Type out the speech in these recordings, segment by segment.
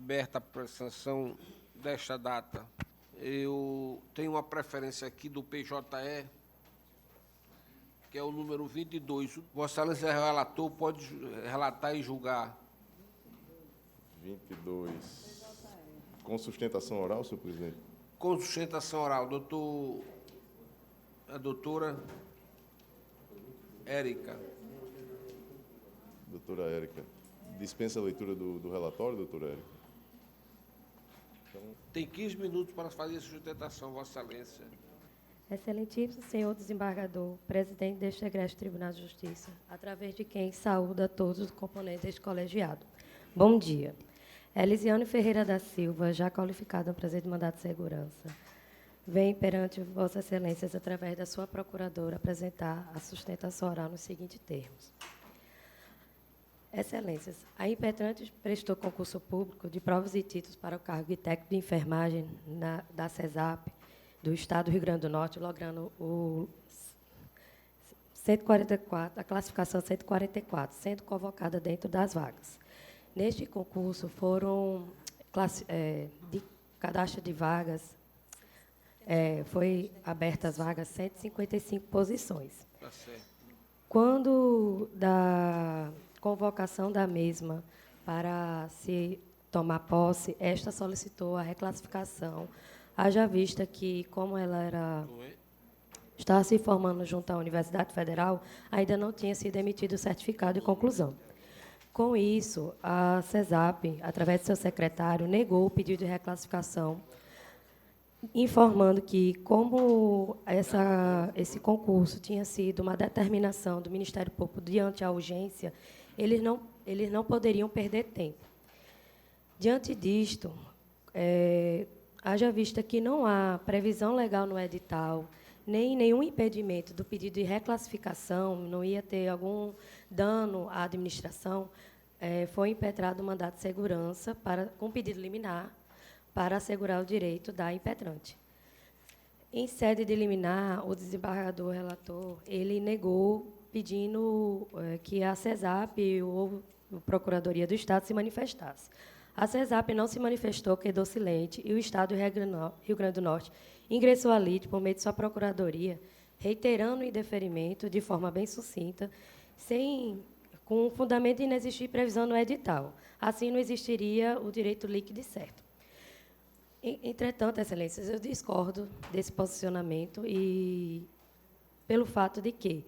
aberta a sanção desta data. Eu tenho uma preferência aqui do PJE, que é o número 22. Vossa Excelência é relator, pode relatar e julgar. 22. Com sustentação oral, senhor presidente? Com sustentação oral. A doutora Érica. Doutora Érica. Dispensa a leitura do relatório, doutora Érica? Tem 15 minutos para fazer a sustentação, Vossa Excelência. Excelentíssimo senhor desembargador, presidente deste egrégio Tribunal de Justiça, através de quem saúda todos os componentes deste colegiado. Bom dia. Elisiane Ferreira da Silva, já qualificada no prazer de mandato de segurança, vem perante Vossa Excelências, através da sua procuradora, apresentar a sustentação oral nos seguintes termos. Excelências, a impetrante prestou concurso público de provas e títulos para o cargo de técnico de enfermagem da CESAP, do Estado do Rio Grande do Norte, logrando o 144, a classificação 144, sendo convocada dentro das vagas. Neste concurso, foram, de cadastro de vagas, foi abertas vagas 155 posições. Tá certo. Quando da convocação da mesma para se tomar posse, esta solicitou a reclassificação, haja vista que, como ela estava se formando junto à Universidade Federal, ainda não tinha sido emitido o certificado de conclusão. Com isso, a CESAP, através de seu secretário, negou o pedido de reclassificação, informando que, como esse concurso tinha sido uma determinação do Ministério Público diante a urgência, eles não poderiam perder tempo. Diante disto, haja vista que não há previsão legal no edital, nem nenhum impedimento do pedido de reclassificação, não ia ter algum dano à administração, foi impetrado o mandato de segurança com pedido liminar para assegurar o direito da impetrante. Em sede de liminar, o desembargador relator ele negou, pedindo que a CESAP ou a Procuradoria do Estado se manifestasse. A CESAP não se manifestou, quedou silente, e o Estado do Rio Grande do Norte ingressou a lite por meio de sua Procuradoria, reiterando o indeferimento de forma bem sucinta, com fundamento de inexistir previsão no edital. Assim, não existiria o direito líquido e certo. Entretanto, Excelências, eu discordo desse posicionamento e pelo fato de que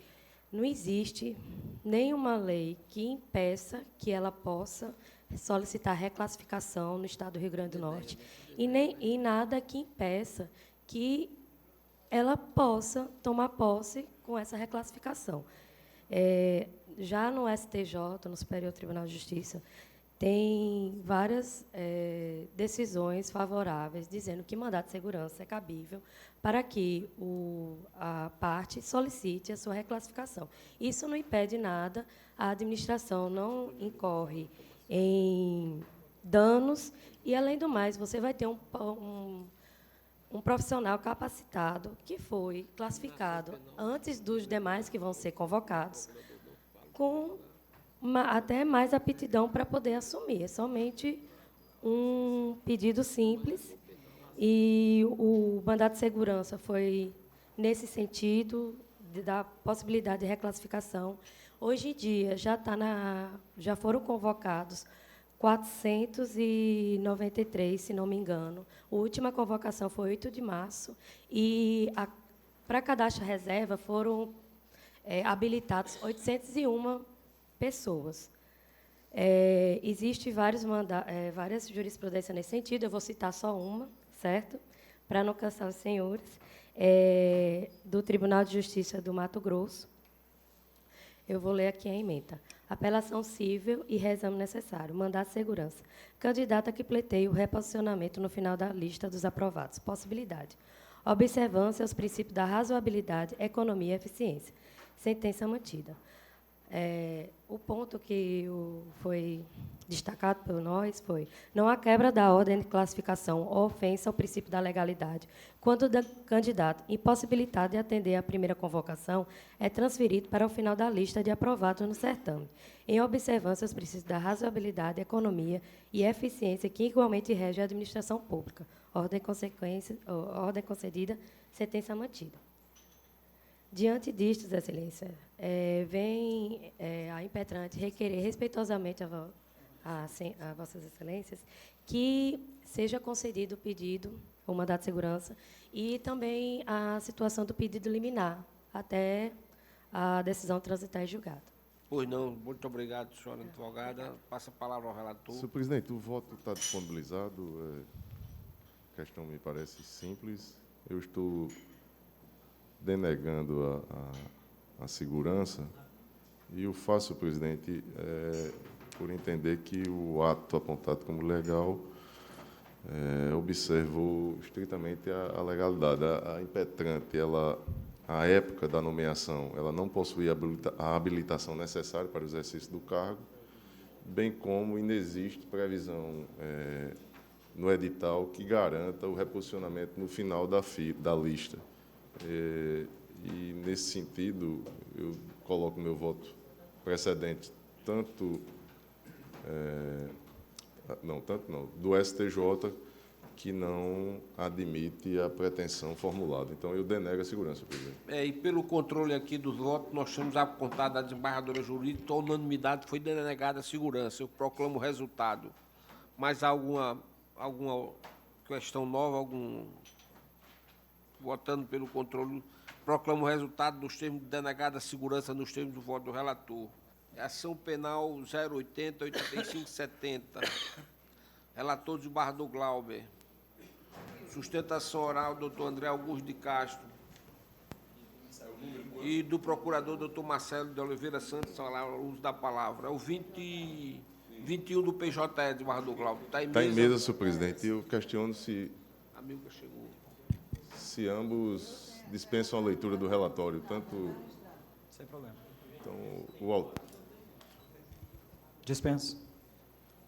não existe nenhuma lei que impeça que ela possa solicitar reclassificação no Estado do Rio Grande do Norte e nada que impeça que ela possa tomar posse com essa reclassificação. Já no STJ, no Superior Tribunal de Justiça, tem várias decisões favoráveis, dizendo que mandato de segurança é cabível para que a parte solicite a sua reclassificação. Isso não impede nada, a administração não incorre em danos, e, além do mais, você vai ter um profissional capacitado que foi classificado antes dos demais que vão ser convocados, com até mais aptidão para poder assumir. É somente um pedido simples, e o mandato de segurança foi nesse sentido, da possibilidade de reclassificação. Hoje em dia, já foram convocados 493, se não me engano. A última convocação foi 8 de março, e para cadastro reserva foram habilitados 801 pessoas. Existem várias jurisprudências nesse sentido, eu vou citar só uma, certo? Para não cansar os senhores, do Tribunal de Justiça do Mato Grosso. Eu vou ler aqui a ementa. Apelação cível e reexame necessário. Mandato de segurança. Candidata que pleiteia o reposicionamento no final da lista dos aprovados. Possibilidade. Observância aos princípios da razoabilidade, economia e eficiência. Sentença mantida. O ponto que foi destacado por nós foi: não há quebra da ordem de classificação ou ofensa ao princípio da legalidade, quando o candidato, impossibilitado de atender à primeira convocação, é transferido para o final da lista de aprovados no certame, em observância aos princípios da razoabilidade, economia e eficiência que igualmente rege a administração pública. Ordem concedida, sentença mantida. Diante disto, Excelência, vem a impetrante requerer respeitosamente a Vossas Excelências que seja concedido o pedido, o mandado de segurança, e também a situação do pedido liminar, até a decisão transitar em julgado. Pois não, muito obrigado, senhora advogada. Passa a palavra ao relator. Senhor presidente, o voto está disponibilizado. A questão me parece simples. Eu estou denegando a segurança e o faço, presidente, por entender que o ato apontado como legal observou estritamente a legalidade. A impetrante, à época da nomeação, ela não possuía a habilitação necessária para o exercício do cargo, bem como inexiste previsão no edital que garanta o reposicionamento no final da lista. E, nesse sentido, eu coloco meu voto precedente do STJ, que não admite a pretensão formulada. Então, eu denego a segurança, presidente. E pelo controle aqui dos votos, nós temos apontado da desembargadora jurídica, a unanimidade foi denegada a segurança. Eu proclamo o resultado. Mais alguma questão nova, votando pelo controle, proclamo o resultado dos termos de denegada a segurança nos termos do voto do relator. Ação penal 080-8570. Relator desembargador Glauber. Sustentação oral, doutor André Augusto de Castro. E do procurador, doutor Marcelo de Oliveira Santos, o uso da palavra. É o 21 do PJE, desembargador Glauber. Está em mesa, senhor presidente. Eu questiono se ambos dispensam a leitura do relatório, tanto... Sem problema. Então, o autor... Dispenso.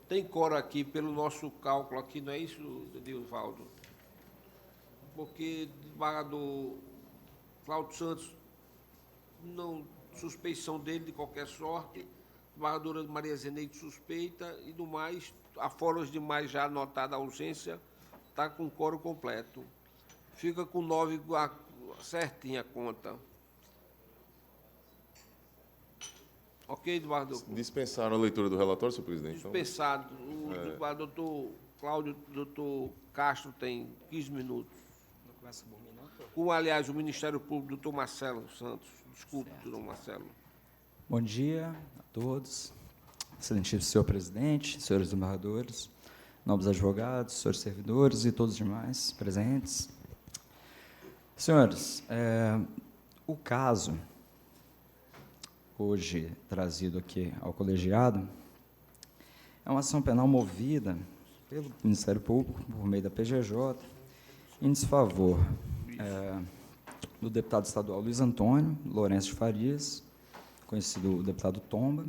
Tem coro aqui, pelo nosso cálculo aqui, não é isso, Edilvaldo? Porque o desembargador Cláudio Santos, não, suspeição dele de qualquer sorte, a desembargadora Maria Zeneide suspeita, e do mais, afora os demais já anotada a ausência, está com coro completo. Fica com 9 certinha a conta. Ok, Eduardo? Dispensaram a leitura do relatório, senhor presidente? Dispensado. O doutor Cláudio, doutor Castro tem 15 minutos. Não começa por mim, não? Com, aliás, o Ministério Público, doutor Marcelo Santos. Desculpe, doutor Marcelo. Bom dia a todos. Excelentíssimo senhor presidente, senhores desembargadores, nobres advogados, senhores servidores e todos os demais presentes. Senhores, o caso hoje trazido aqui ao colegiado é uma ação penal movida pelo Ministério Público, por meio da PGJ, em desfavor do deputado estadual Luiz Antônio Lourenço de Farias, conhecido deputado Tomba,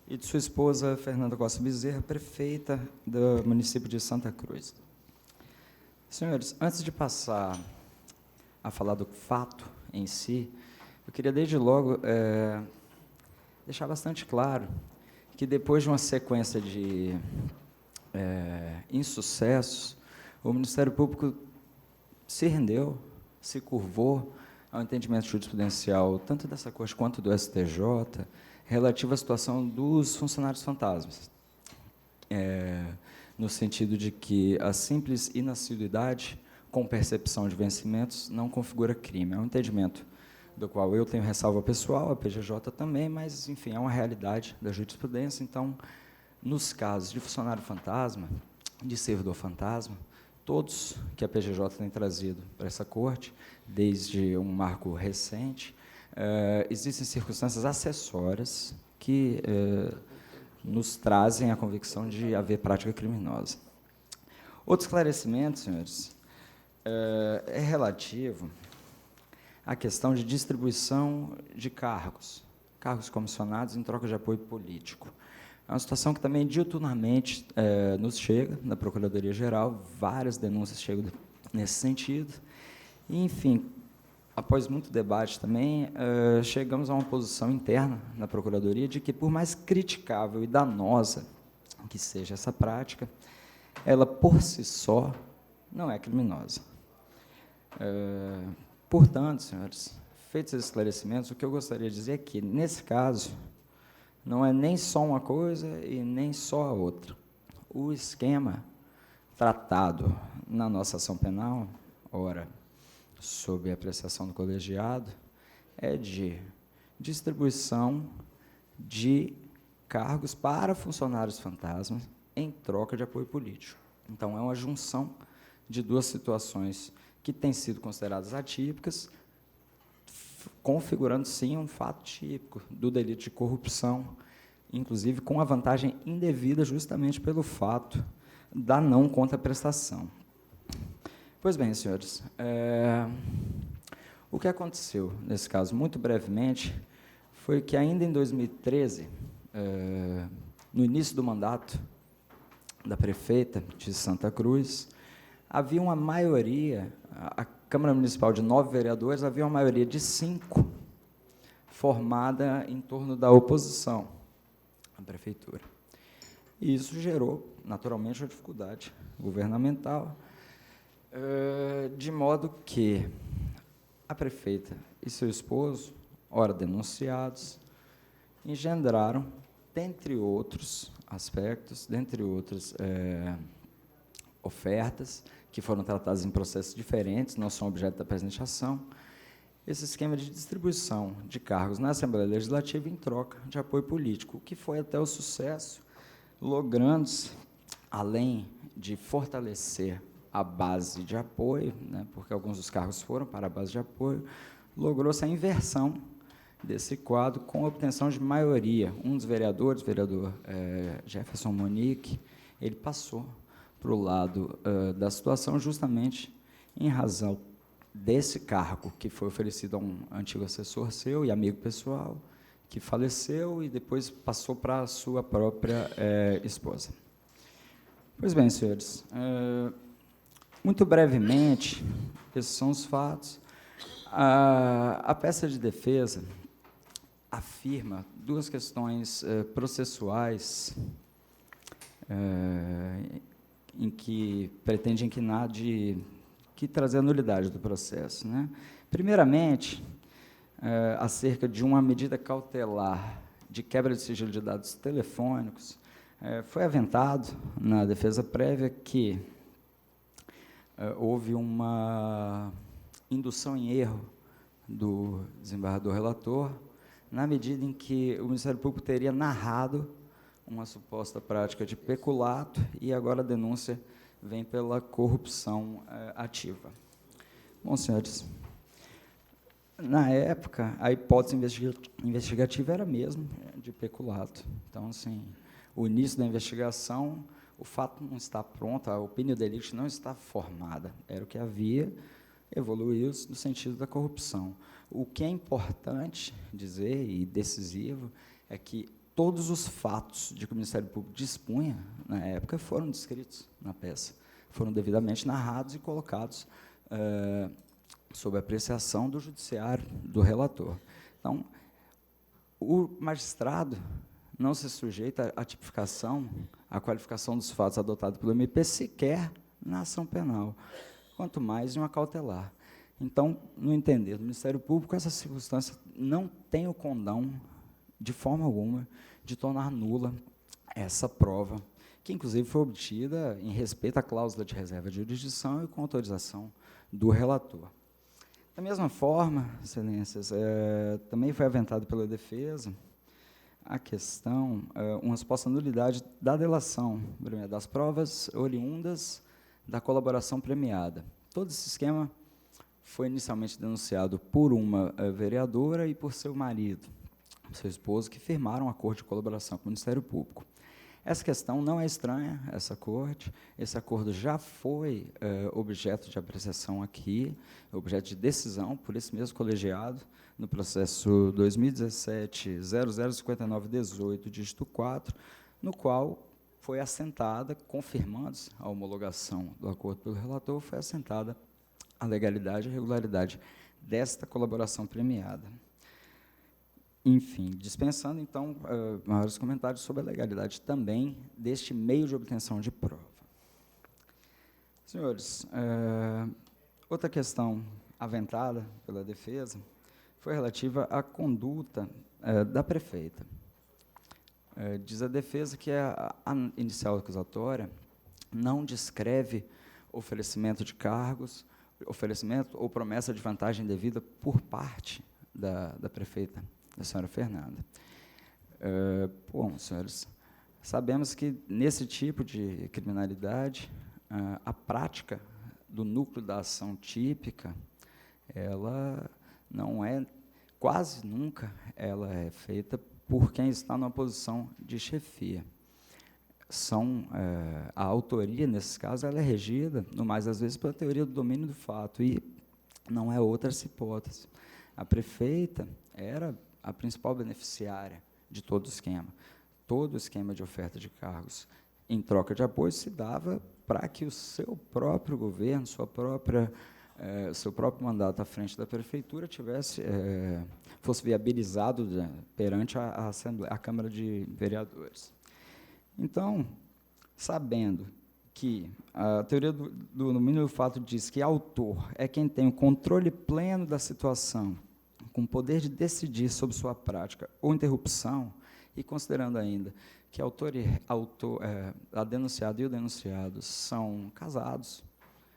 e de sua esposa Fernanda Costa Bezerra, prefeita do município de Santa Cruz. Senhores, antes de passar a falar do fato em si, eu queria desde logo deixar bastante claro que depois de uma sequência de insucessos, o Ministério Público se rendeu, se curvou ao entendimento jurisprudencial tanto dessa Corte quanto do STJ relativo à situação dos funcionários fantasmas, no sentido de que a simples inassiduidade com percepção de vencimentos não configura crime. É um entendimento do qual eu tenho ressalva pessoal, a PGJ também, mas, enfim, é uma realidade da jurisprudência. Então, nos casos de funcionário fantasma, de servidor fantasma, todos que a PGJ tem trazido para essa corte, desde um marco recente, existem circunstâncias acessórias que nos trazem a convicção de haver prática criminosa. Outro esclarecimento, senhores, é relativo à questão de distribuição de cargos cargos comissionados em troca de apoio político. É uma situação que também diuturnamente nos chega, na Procuradoria-Geral, várias denúncias chegam nesse sentido. E, enfim, após muito debate também, chegamos a uma posição interna na Procuradoria de que, por mais criticável e danosa que seja essa prática, ela, por si só, não é criminosa. Portanto, senhores, feitos esses esclarecimentos, o que eu gostaria de dizer é que, nesse caso, não é nem só uma coisa e nem só a outra. O esquema tratado na nossa ação penal, ora, sob a apreciação do colegiado, é de distribuição de cargos para funcionários fantasmas em troca de apoio político. Então, é uma junção de duas situações que têm sido consideradas atípicas, configurando, sim, um fato típico do delito de corrupção, inclusive com a vantagem indevida justamente pelo fato da não contraprestação. Pois bem, senhores, o que aconteceu nesse caso, muito brevemente, foi que ainda em 2013, no início do mandato da prefeita de Santa Cruz, havia uma maioria, a Câmara Municipal de 9 vereadores, havia uma maioria de 5 formada em torno da oposição à prefeitura. E isso gerou, naturalmente, uma dificuldade governamental, de modo que a prefeita e seu esposo, ora denunciados, engendraram, dentre outros aspectos, dentre outras ofertas, que foram tratadas em processos diferentes, não são objeto da presente ação, esse esquema de distribuição de cargos na Assembleia Legislativa em troca de apoio político, o que foi até o sucesso, logrando-se, além de fortalecer a base de apoio, né, porque alguns dos cargos foram para a base de apoio, logrou-se a inversão desse quadro com a obtenção de maioria. Um dos vereadores, o vereador Jefferson Monique, ele passou para o lado da situação justamente em razão desse cargo que foi oferecido a um antigo assessor seu e amigo pessoal, que faleceu e depois passou para a sua própria esposa. Pois bem, senhores, muito brevemente, esses são os fatos. A peça de defesa afirma duas questões processuais em que pretende inquinar que trazer a nulidade do processo, né? Primeiramente, acerca de uma medida cautelar de quebra de sigilo de dados telefônicos, foi aventado na defesa prévia que houve uma indução em erro do desembargador relator, na medida em que o Ministério Público teria narrado uma suposta prática de peculato e agora a denúncia vem pela corrupção ativa. Bom, senhores, na época, a hipótese investigativa era mesmo de peculato. Então, assim, o início da investigação, o fato não está pronto, a opinião delicti não está formada. Era o que havia, evoluiu no sentido da corrupção. O que é importante dizer, e decisivo, é que todos os fatos de que o Ministério Público dispunha, na época, foram descritos na peça, foram devidamente narrados e colocados sob apreciação do judiciário, do relator. Então, o magistrado não se sujeita à tipificação, à qualificação dos fatos adotados pelo MP, sequer na ação penal, quanto mais em uma cautelar. Então, no entender do Ministério Público, essa circunstância não tem o condão, de forma alguma, de tornar nula essa prova, que, inclusive, foi obtida em respeito à cláusula de reserva de jurisdição e com autorização do relator. Da mesma forma, excelências, também foi aventado pela defesa a questão, uma suposta nulidade da delação, das provas oriundas da colaboração premiada. Todo esse esquema foi inicialmente denunciado por uma vereadora e por seu marido, seu esposo, que firmaram um acordo de colaboração com o Ministério Público. Essa questão não é estranha a essa corte, esse acordo já foi objeto de apreciação aqui, objeto de decisão por esse mesmo colegiado, no processo 2017-005918, dígito 4, no qual foi assentada, confirmando-se a homologação do acordo pelo relator, foi assentada a legalidade e a regularidade desta colaboração premiada. Enfim, dispensando, então, maiores comentários sobre a legalidade também deste meio de obtenção de prova. Senhores, outra questão aventada pela defesa foi relativa à conduta da prefeita. Diz a defesa que a inicial acusatória não descreve oferecimento de cargos, oferecimento ou promessa de vantagem devida por parte da prefeita, da senhora Fernanda. Bom, senhores, sabemos que, nesse tipo de criminalidade, a prática do núcleo da ação típica, ela não é, quase nunca, ela é feita por quem está numa posição de chefia. A autoria, nesses casos, ela é regida, no mais às vezes, pela teoria do domínio do fato, e não é outra essa hipótese. A prefeita era a principal beneficiária de todo o esquema. Todo o esquema de oferta de cargos em troca de apoio se dava para que o seu próprio governo, seu próprio mandato à frente da prefeitura fosse viabilizado perante a Câmara de Vereadores. Então, sabendo que a teoria do domínio do fato diz que autor é quem tem o controle pleno da situação, com o poder de decidir sobre sua prática ou interrupção, e considerando ainda que a denunciada e o denunciado são casados,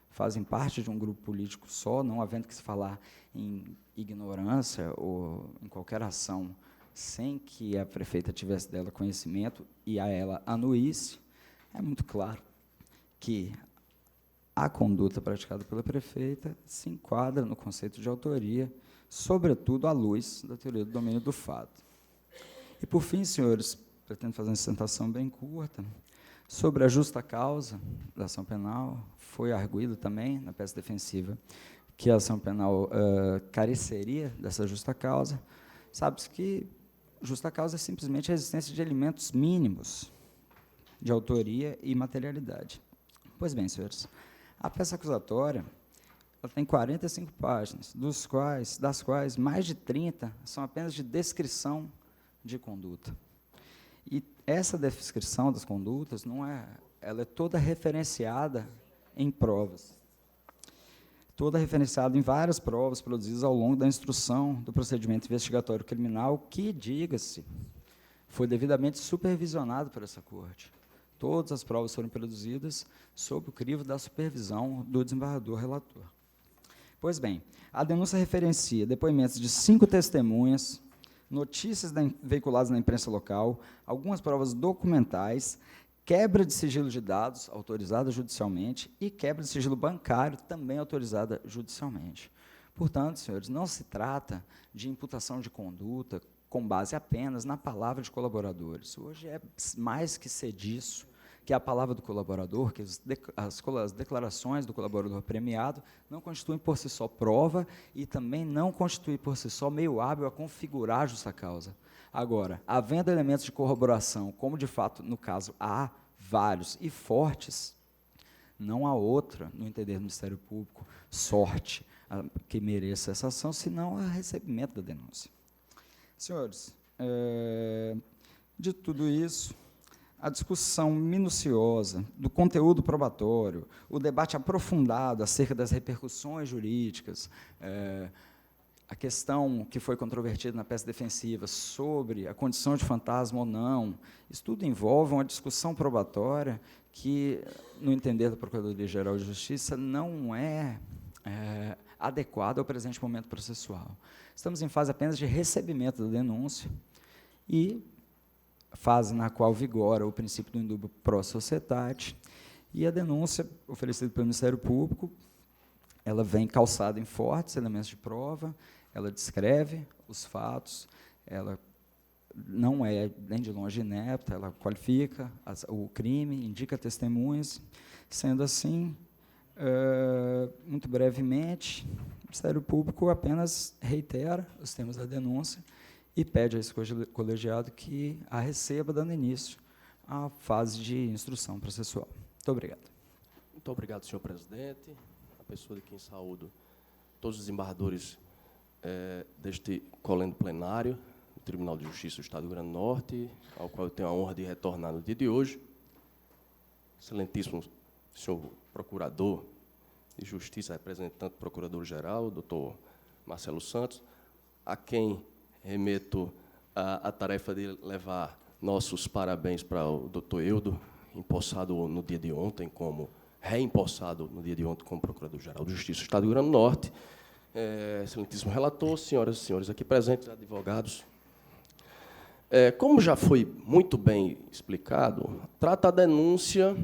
fazem parte de um grupo político só, não havendo que se falar em ignorância ou em qualquer ação sem que a prefeita tivesse dela conhecimento e a ela anuísse, é muito claro que a conduta praticada pela prefeita se enquadra no conceito de autoria, sobretudo à luz da teoria do domínio do fato. E, por fim, senhores, pretendo fazer uma sustentação bem curta, sobre a justa causa da ação penal, foi arguído também, na peça defensiva, que a ação penal careceria dessa justa causa. Sabe-se que justa causa é simplesmente a existência de elementos mínimos de autoria e materialidade. Pois bem, senhores, a peça acusatória ela tem 45 páginas, das quais mais de 30 são apenas de descrição de conduta. E essa descrição das condutas ela é toda referenciada em provas. Toda referenciada em várias provas produzidas ao longo da instrução do procedimento investigatório criminal, que, diga-se, foi devidamente supervisionado por essa corte. Todas as provas foram produzidas sob o crivo da supervisão do desembargador relator. Pois bem, a denúncia referencia depoimentos de 5 testemunhas, notícias veiculadas na imprensa local, algumas provas documentais, quebra de sigilo de dados, autorizada judicialmente, e quebra de sigilo bancário, também autorizada judicialmente. Portanto, senhores, não se trata de imputação de conduta com base apenas na palavra de colaboradores. Hoje é mais que ser disso, que a palavra do colaborador, que as declarações do colaborador premiado não constituem por si só prova e também não constituem por si só meio hábil a configurar a justa causa. Agora, havendo elementos de corroboração, como de fato, no caso, há vários e fortes, não há outra, no entender do Ministério Público, sorte que mereça essa ação, senão a recebimento da denúncia. Senhores, de tudo isso, a discussão minuciosa do conteúdo probatório, o debate aprofundado acerca das repercussões jurídicas, a questão que foi controvertida na peça defensiva sobre a condição de fantasma ou não, isso tudo envolve uma discussão probatória que, no entender da Procuradoria-Geral de Justiça, não é adequada ao presente momento processual. Estamos em fase apenas de recebimento da denúncia e fase na qual vigora o princípio do indúbio pro societate, e a denúncia oferecida pelo Ministério Público, ela vem calçada em fortes elementos de prova, ela descreve os fatos, ela não é nem de longe inepta, ela qualifica o crime, indica testemunhas. Sendo assim, muito brevemente, o Ministério Público apenas reitera os termos da denúncia e pede a esse colegiado que a receba, dando início à fase de instrução processual. Muito obrigado. Muito obrigado, senhor presidente. A pessoa de quem saúdo todos os desembargadores deste colendo plenário do Tribunal de Justiça do Estado do Rio Grande do Norte, ao qual eu tenho a honra de retornar no dia de hoje. Excelentíssimo senhor procurador de Justiça, representante do Procurador-Geral, doutor Marcelo Santos, a quem remeto a tarefa de levar nossos parabéns para o doutor Eudo, empossado no dia de ontem, reempossado no dia de ontem como Procurador-Geral de Justiça do Estado do Rio Grande do Norte. Excelentíssimo relator, senhoras e senhores aqui presentes, advogados. Como já foi muito bem explicado, trata a denúncia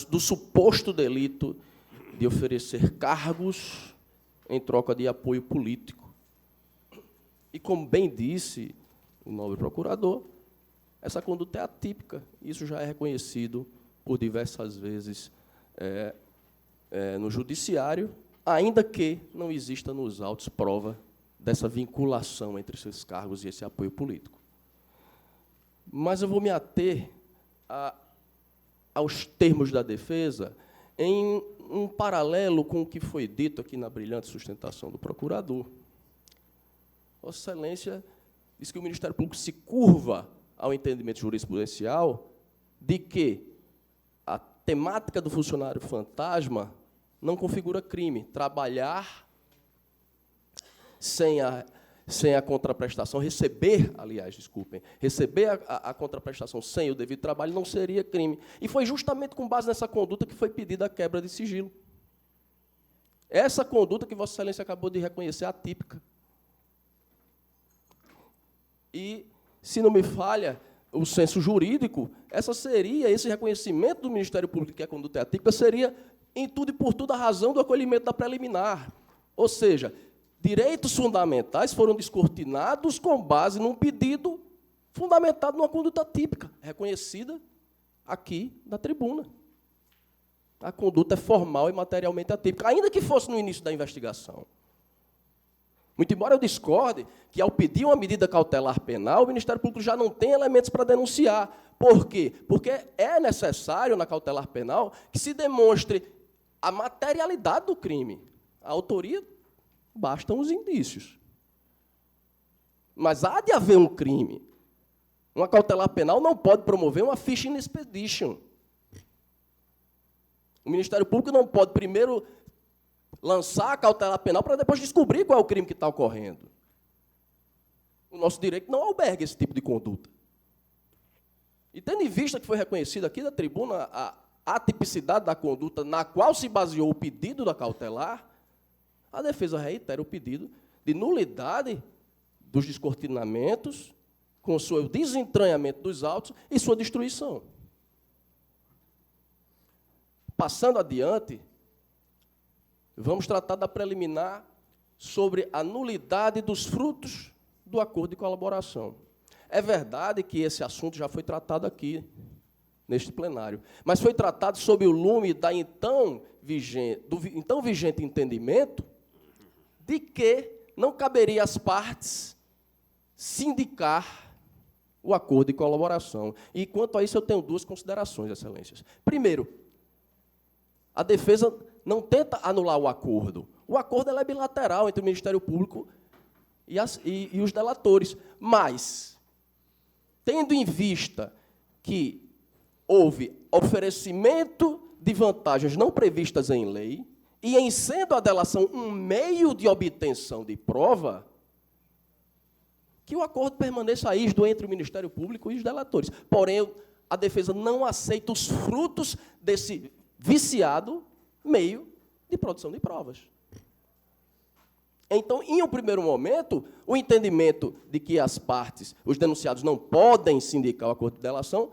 do suposto delito de oferecer cargos em troca de apoio político. E, como bem disse o nobre procurador, essa conduta é atípica. Isso já é reconhecido por diversas vezes no judiciário, ainda que não exista nos autos prova dessa vinculação entre esses cargos e esse apoio político. Mas eu vou me ater aos termos da defesa em um paralelo com o que foi dito aqui na brilhante sustentação do procurador. Vossa Excelência diz que o Ministério Público se curva ao entendimento jurisprudencial de que a temática do funcionário fantasma não configura crime. Trabalhar sem a contraprestação, receber a contraprestação sem o devido trabalho não seria crime. E foi justamente com base nessa conduta que foi pedida a quebra de sigilo. Essa conduta que Vossa Excelência acabou de reconhecer é atípica. E, se não me falha o senso jurídico, esse reconhecimento do Ministério Público que a conduta é atípica seria, em tudo e por tudo, a razão do acolhimento da preliminar. Ou seja, direitos fundamentais foram descortinados com base num pedido fundamentado numa conduta típica, reconhecida aqui na tribuna. A conduta é formal e materialmente atípica, ainda que fosse no início da investigação. Muito embora eu discorde que, ao pedir uma medida cautelar penal, o Ministério Público já não tem elementos para denunciar. Por quê? Porque é necessário, na cautelar penal, que se demonstre a materialidade do crime. A autoria, bastam os indícios. Mas há de haver um crime. Uma cautelar penal não pode promover uma fishing expedition. O Ministério Público não pode primeiro lançar a cautelar penal para depois descobrir qual é o crime que está ocorrendo. O nosso direito não alberga esse tipo de conduta. E tendo em vista que foi reconhecido aqui na tribuna a atipicidade da conduta na qual se baseou o pedido da cautelar, a defesa reitera o pedido de nulidade dos descortinamentos, com o seu desentranhamento dos autos e sua destruição. Passando adiante, vamos tratar da preliminar sobre a nulidade dos frutos do acordo de colaboração. É verdade que esse assunto já foi tratado aqui, neste plenário, mas foi tratado sob o lume do então vigente entendimento de que não caberia às partes sindicar o acordo de colaboração. E, quanto a isso, eu tenho duas considerações, Excelências. Primeiro, a defesa não tenta anular o acordo. O acordo é bilateral entre o Ministério Público e os delatores. Mas, tendo em vista que houve oferecimento de vantagens não previstas em lei, e em sendo a delação um meio de obtenção de prova, que o acordo permaneça ísdo entre o Ministério Público e os delatores. Porém, a defesa não aceita os frutos desse viciado meio de produção de provas. Então, em um primeiro momento, o entendimento de que as partes, os denunciados, não podem sindicar o acordo de delação,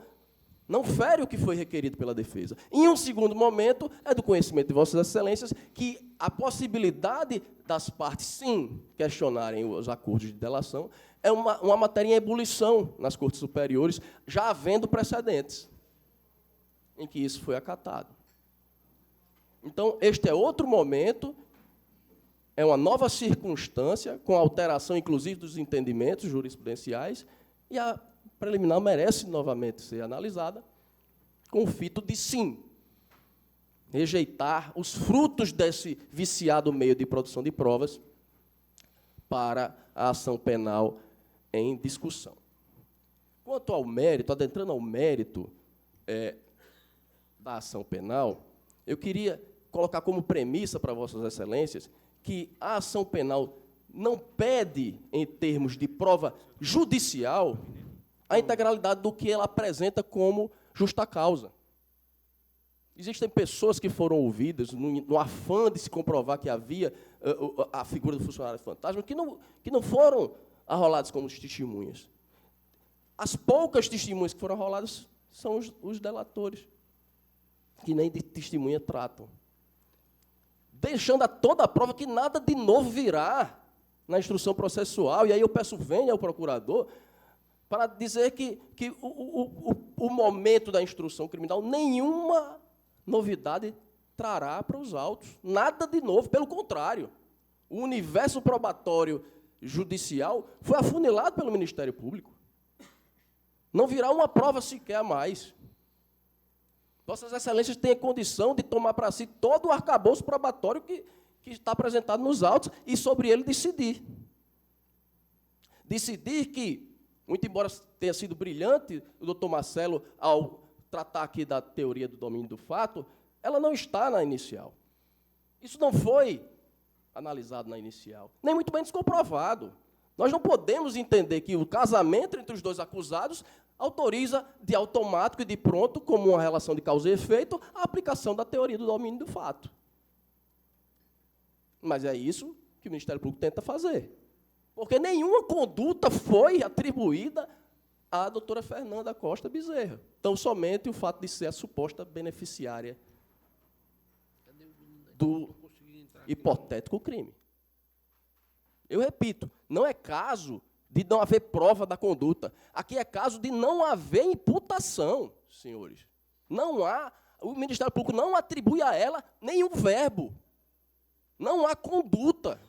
não fere o que foi requerido pela defesa. Em um segundo momento, é do conhecimento de Vossas Excelências que a possibilidade das partes, sim, questionarem os acordos de delação é uma matéria em ebulição nas cortes superiores, já havendo precedentes em que isso foi acatado. Então, este é outro momento, é uma nova circunstância, com alteração, inclusive, dos entendimentos jurisprudenciais, e a preliminar merece novamente ser analisada com o fito de, sim, rejeitar os frutos desse viciado meio de produção de provas para a ação penal em discussão. Quanto ao mérito, adentrando ao mérito da ação penal, eu queria colocar como premissa para Vossas Excelências que a ação penal não pede, em termos de prova judicial, a integralidade do que ela apresenta como justa causa. Existem pessoas que foram ouvidas no afã de se comprovar que havia a figura do funcionário fantasma, que não foram arroladas como testemunhas. As poucas testemunhas que foram arroladas são os delatores, que nem de testemunha tratam, deixando a toda a prova que nada de novo virá na instrução processual. E aí eu peço, venha ao procurador para dizer que o momento da instrução criminal, nenhuma novidade trará para os autos. Nada de novo, pelo contrário. O universo probatório judicial foi afunilado pelo Ministério Público. Não virá uma prova sequer a mais. Vossas Excelências têm a condição de tomar para si todo o arcabouço probatório que está apresentado nos autos e sobre ele decidir. Decidir que, muito embora tenha sido brilhante o doutor Marcelo ao tratar aqui da teoria do domínio do fato, ela não está na inicial. Isso não foi analisado na inicial, nem muito menos comprovado. Nós não podemos entender que o casamento entre os dois acusados autoriza de automático e de pronto, como uma relação de causa e efeito, a aplicação da teoria do domínio do fato. Mas é isso que o Ministério Público tenta fazer. Porque nenhuma conduta foi atribuída à doutora Fernanda Costa Bezerra. Então, somente o fato de ser a suposta beneficiária do hipotético crime. Eu repito, não é caso de não haver prova da conduta. Aqui é caso de não haver imputação, senhores. Não há, o Ministério Público não atribui a ela nenhum verbo. Não há conduta.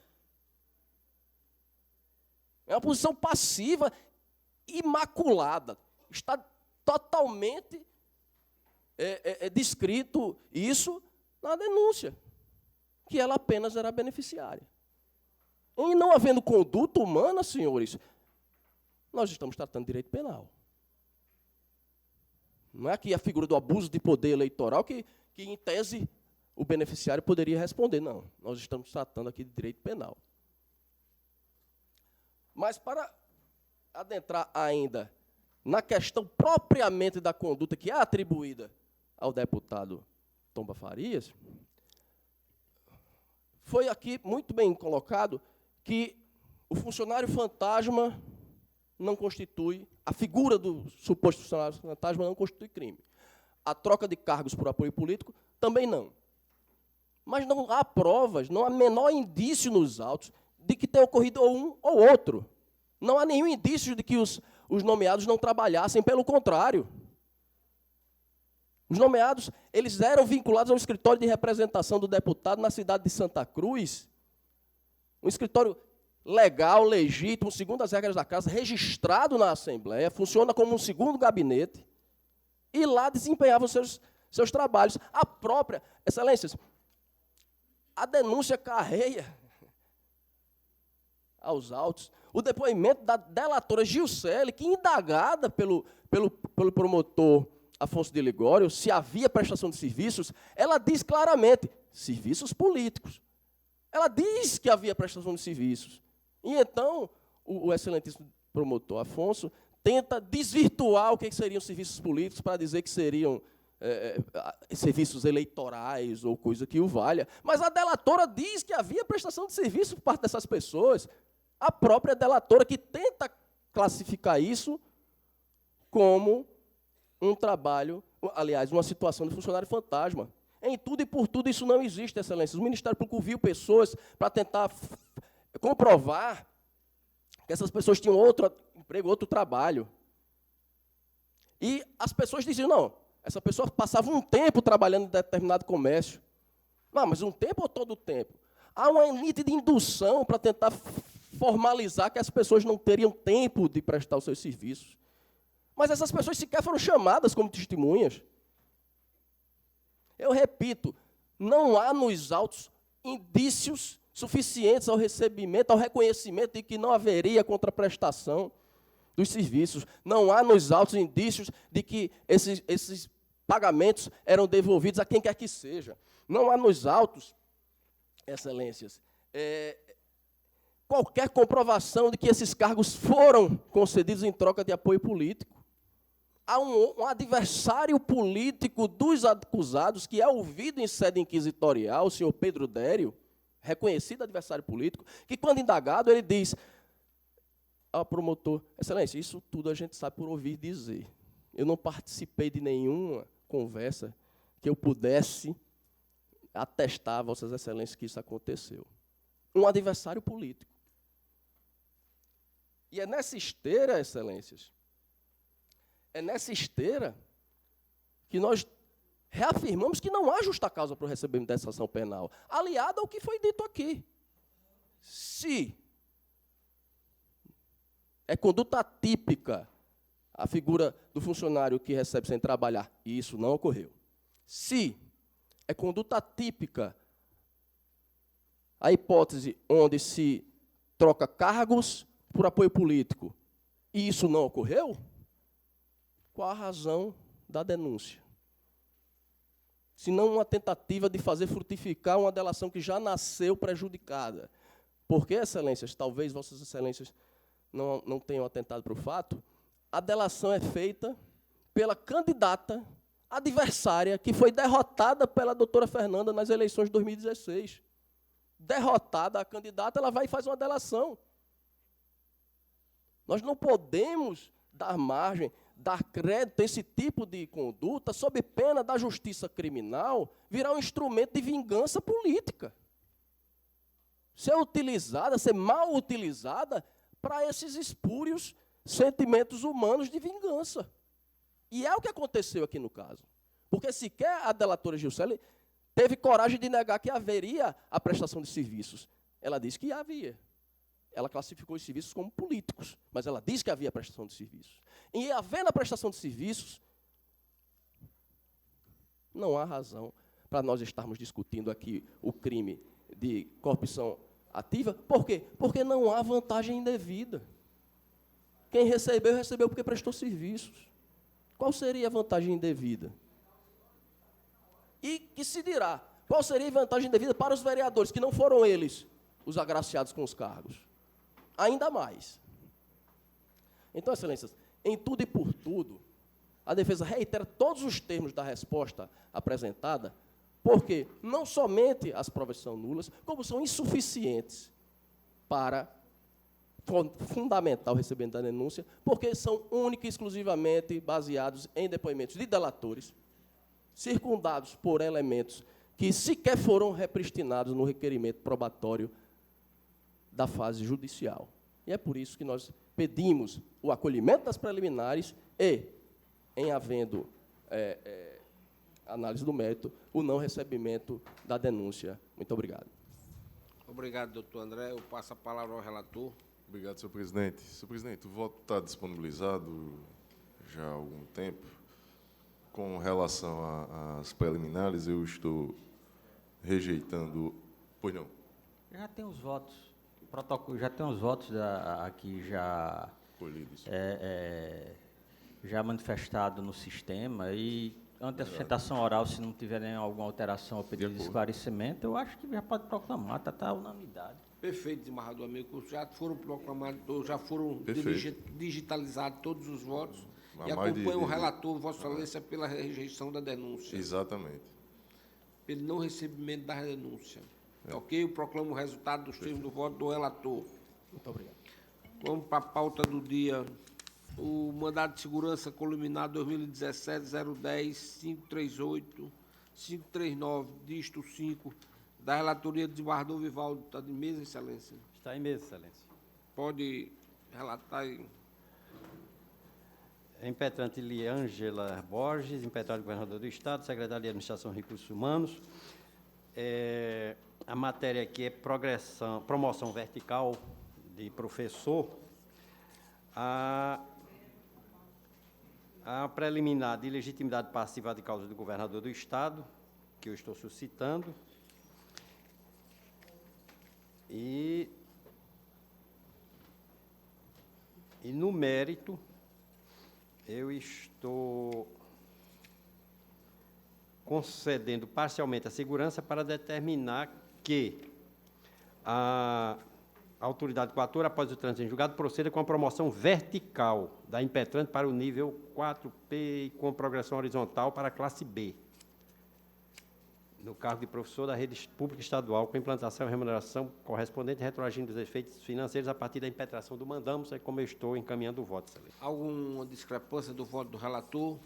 É uma posição passiva, imaculada. Está totalmente descrito isso na denúncia, que ela apenas era beneficiária. Em não havendo conduta humana, senhores, nós estamos tratando de direito penal. Não é aqui a figura do abuso de poder eleitoral que em tese, o beneficiário poderia responder. Não, nós estamos tratando aqui de direito penal. Mas para adentrar ainda na questão propriamente da conduta que é atribuída ao deputado Tomba Farias, foi aqui muito bem colocado que o funcionário fantasma não constitui, a figura do suposto funcionário fantasma não constitui crime. A troca de cargos por apoio político também não. Mas não há provas, não há menor indício nos autos de que tenha ocorrido um ou outro. Não há nenhum indício de que os nomeados não trabalhassem, pelo contrário. Os nomeados, eles eram vinculados ao escritório de representação do deputado na cidade de Santa Cruz, um escritório legal, legítimo, segundo as regras da casa, registrado na Assembleia, funciona como um segundo gabinete, e lá desempenhavam seus trabalhos. A própria, Excelências, a denúncia carreia aos autos o depoimento da delatora Gilcele, que, indagada pelo promotor Afonso de Ligório, se havia prestação de serviços, ela diz claramente, serviços políticos. Ela diz que havia prestação de serviços. E então, o excelentíssimo promotor Afonso tenta desvirtuar o que seriam serviços políticos para dizer que seriam serviços eleitorais ou coisa que o valha. Mas a delatora diz que havia prestação de serviço por parte dessas pessoas. A própria delatora que tenta classificar isso como um trabalho, aliás, uma situação de funcionário fantasma. Em tudo e por tudo isso não existe, Excelência. O Ministério Público viu pessoas para tentar comprovar que essas pessoas tinham outro emprego, outro trabalho. E as pessoas diziam, não, essa pessoa passava um tempo trabalhando em determinado comércio. Não, mas um tempo ou todo o tempo? Há uma nítida indução para tentar formalizar que as pessoas não teriam tempo de prestar os seus serviços. Mas essas pessoas sequer foram chamadas como testemunhas. Eu repito, não há nos autos indícios suficientes ao recebimento, ao reconhecimento de que não haveria contraprestação dos serviços. Não há nos autos indícios de que esses pagamentos eram devolvidos a quem quer que seja. Não há nos autos, excelências, qualquer comprovação de que esses cargos foram concedidos em troca de apoio político. Há um adversário político dos acusados, que é ouvido em sede inquisitorial, o senhor Pedro Dério, reconhecido adversário político, que, quando indagado, ele diz ao promotor, excelência, isso tudo a gente sabe por ouvir dizer. Eu não participei de nenhuma conversa que eu pudesse atestar a vossas excelências que isso aconteceu. Um adversário político. E é nessa esteira, excelências, é nessa esteira que nós reafirmamos que não há justa causa para o recebimento dessa ação penal, aliada ao que foi dito aqui. Se é conduta atípica a figura do funcionário que recebe sem trabalhar, e isso não ocorreu. Se é conduta atípica a hipótese onde se troca cargos por apoio político, e isso não ocorreu, qual a razão da denúncia? Se não uma tentativa de fazer frutificar uma delação que já nasceu prejudicada. Porque, excelências, talvez vossas excelências não tenham atentado para o fato, a delação é feita pela candidata adversária que foi derrotada pela doutora Fernanda nas eleições de 2016. Derrotada a candidata, ela vai e faz uma delação. Nós não podemos dar margem, dar crédito a esse tipo de conduta, sob pena da justiça criminal, virar um instrumento de vingança política. Ser utilizada, ser mal utilizada para esses espúrios sentimentos humanos de vingança. E é o que aconteceu aqui no caso. Porque sequer a delatora Gilcele teve coragem de negar que haveria a prestação de serviços. Ela disse que havia. Ela classificou os serviços como políticos, mas ela disse que havia prestação de serviços. E havendo a prestação de serviços, não há razão para nós estarmos discutindo aqui o crime de corrupção ativa. Por quê? Porque não há vantagem indevida. Quem recebeu, recebeu porque prestou serviços. Qual seria a vantagem indevida? E que se dirá, qual seria a vantagem indevida para os vereadores, que não foram eles os agraciados com os cargos? Ainda mais. Então, excelências, em tudo e por tudo, a defesa reitera todos os termos da resposta apresentada, porque não somente as provas são nulas, como são insuficientes para fundamentar o recebimento da denúncia, porque são única e exclusivamente baseados em depoimentos de delatores, circundados por elementos que sequer foram repristinados no requerimento probatório da fase judicial. E é por isso que nós pedimos o acolhimento das preliminares e, em havendo análise do mérito, o não recebimento da denúncia. Muito obrigado. Obrigado, doutor André. Eu passo a palavra ao relator. Obrigado, senhor presidente. Senhor presidente, o voto está disponibilizado já há algum tempo. Com relação às preliminares, eu estou rejeitando... Pois não? Já tem os votos. O protocolo já tem os votos aqui já Colhidos. Já manifestado no sistema e ante a sustentação oral, se não tiver alguma alteração ou pedido de esclarecimento, eu acho que já pode proclamar, está a unanimidade. Perfeito, desembargador amigo. Já foram proclamados, já foram digitalizados todos os votos e acompanha o relator, Vossa Excelência, pela rejeição da denúncia. Exatamente. Pelo não recebimento da denúncia. Ok? Eu proclamo o resultado dos termos do voto do relator. Muito obrigado. Vamos para a pauta do dia. O mandado de segurança coliminar 2017-010-538-539, disto 5, da relatoria do desembargador Vivaldo. Está de mesa, excelência? Está em mesa, excelência. Pode Relatar aí. Impetrante Liângela Borges, impetrante governador do Estado, secretário de Administração e Recursos Humanos. A matéria aqui é promoção vertical de professor. A preliminar de legitimidade passiva de causa do governador do Estado, que eu estou suscitando. E no mérito, eu estou concedendo parcialmente a segurança para determinar que a autoridade coatora, após o trânsito em julgado, proceda com a promoção vertical da impetrante para o nível 4P e com progressão horizontal para a classe B, no cargo de professor da rede pública estadual, com implantação e remuneração correspondente, retroagindo dos efeitos financeiros a partir da impetração do mandamos, é como eu estou encaminhando o voto, excelência. Alguma discrepância do voto do relator?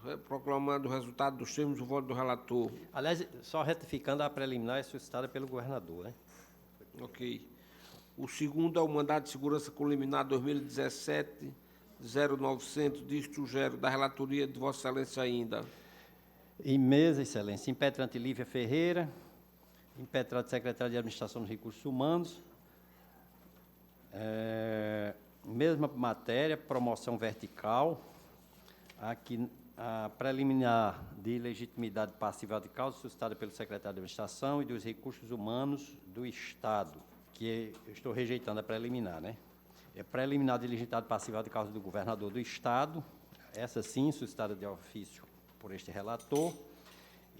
Não. Proclamando o resultado dos termos do voto do relator. Aliás, só retificando, a preliminar é suscitada pelo governador, né? Ok. O segundo é o mandado de segurança preliminar 2017-0900, dígito 0, da relatoria de Vossa Excelência ainda. Em mesa, excelência, impetrante Lívia Ferreira, impetrante secretário de Administração dos Recursos Humanos, mesma matéria, promoção vertical, aqui a preliminar de legitimidade passiva de causa suscitada pelo secretário de Administração e dos Recursos Humanos do Estado, que eu estou rejeitando a preliminar, né? É preliminar de legitimidade passiva de causa do governador do Estado, essa sim, suscitada de ofício por este relator,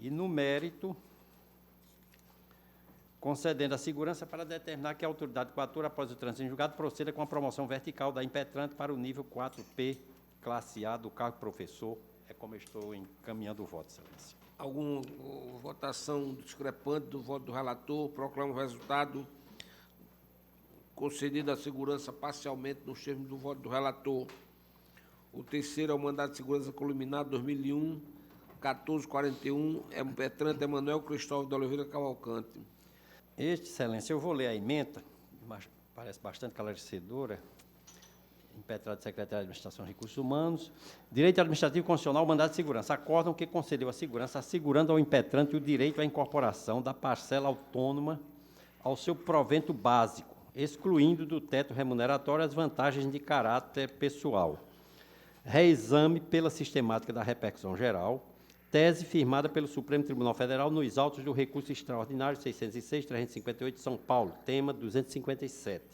e no mérito, concedendo a segurança para determinar que a autoridade coatora, após o trânsito em julgado, proceda com a promoção vertical da impetrante para o nível 4P, classe A, do cargo professor, é como eu estou encaminhando o voto, excelência. Alguma votação discrepante do voto do relator? Proclamo o resultado. Concedida a segurança parcialmente nos termos do voto do relator. O terceiro é o mandado de segurança preliminar 2001-1441, impetrante Emanuel Cristóvão de Oliveira Cavalcante. Excelência, eu vou ler a ementa, parece bastante esclarecedora. Impetrado secretário de Administração e Recursos Humanos. Direito Administrativo Constitucional, mandado de segurança. Acórdão que concedeu a segurança, assegurando ao impetrante o direito à incorporação da parcela autônoma ao seu provento básico, excluindo do teto remuneratório as vantagens de caráter pessoal. Reexame pela sistemática da repercussão geral, tese firmada pelo Supremo Tribunal Federal nos autos do recurso extraordinário 606-358 de São Paulo, tema 257.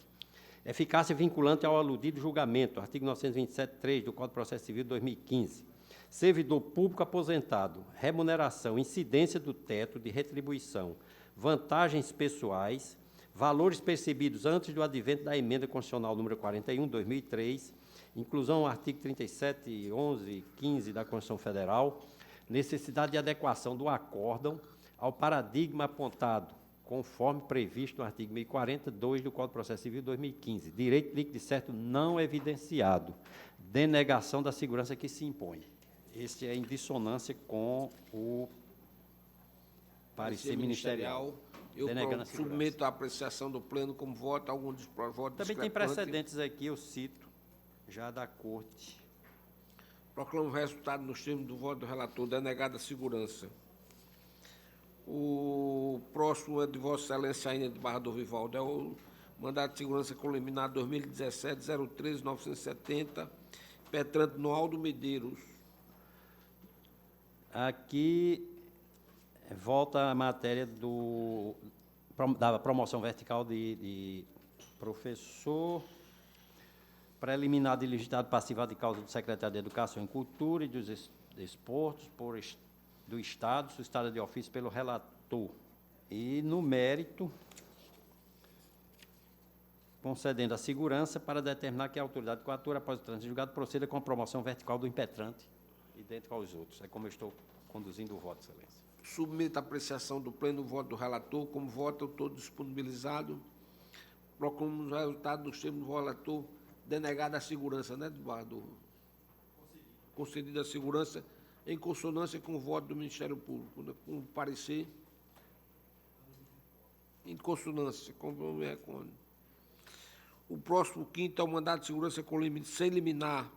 Eficácia vinculante ao aludido julgamento, artigo 927.3 do Código de Processo Civil de 2015. Servidor público aposentado, remuneração, incidência do teto de retribuição, vantagens pessoais, valores percebidos antes do advento da emenda constitucional número 41, 2003, inclusão ao artigo 37, 11 e 15 da Constituição Federal, necessidade de adequação do acórdão ao paradigma apontado, conforme previsto no artigo 1042 do Código de Processo Civil de 2015. Direito líquido e certo não evidenciado. Denegação da segurança que se impõe. Este é em dissonância com o parecer ministerial. Eu submeto à apreciação do Pleno como voto. Algum voto também tem precedentes aqui, eu cito, já da Corte. Proclamo o resultado nos termos do voto do relator. Denegada a segurança. O próximo é de Vossa Excelência ainda de Barra do Vivaldo, é o mandado de segurança preliminar 2017-013-970, impetrante Noaldo Medeiros. Aqui volta a matéria da promoção vertical de professor, preliminar de ilegitidade passiva de causa do secretário de Educação e Cultura e dos Desportos do Estado, suscitada de ofício pelo relator. E, no mérito, concedendo a segurança para determinar que a autoridade coatora, após o trânsito julgado, proceda com a promoção vertical do impetrante, idêntico aos outros. É como eu estou conduzindo o voto, excelência. Submeto à apreciação do Pleno o voto do relator. Como voto, eu estou disponibilizado. Proclamo o resultado dos termos do relator. Denegada a segurança, né, Eduardo? Concedida a segurança em consonância com o voto do Ministério Público, né, com o parecer. Em consonância, como eu me recordo. O próximo quinto é o mandado de segurança sem liminar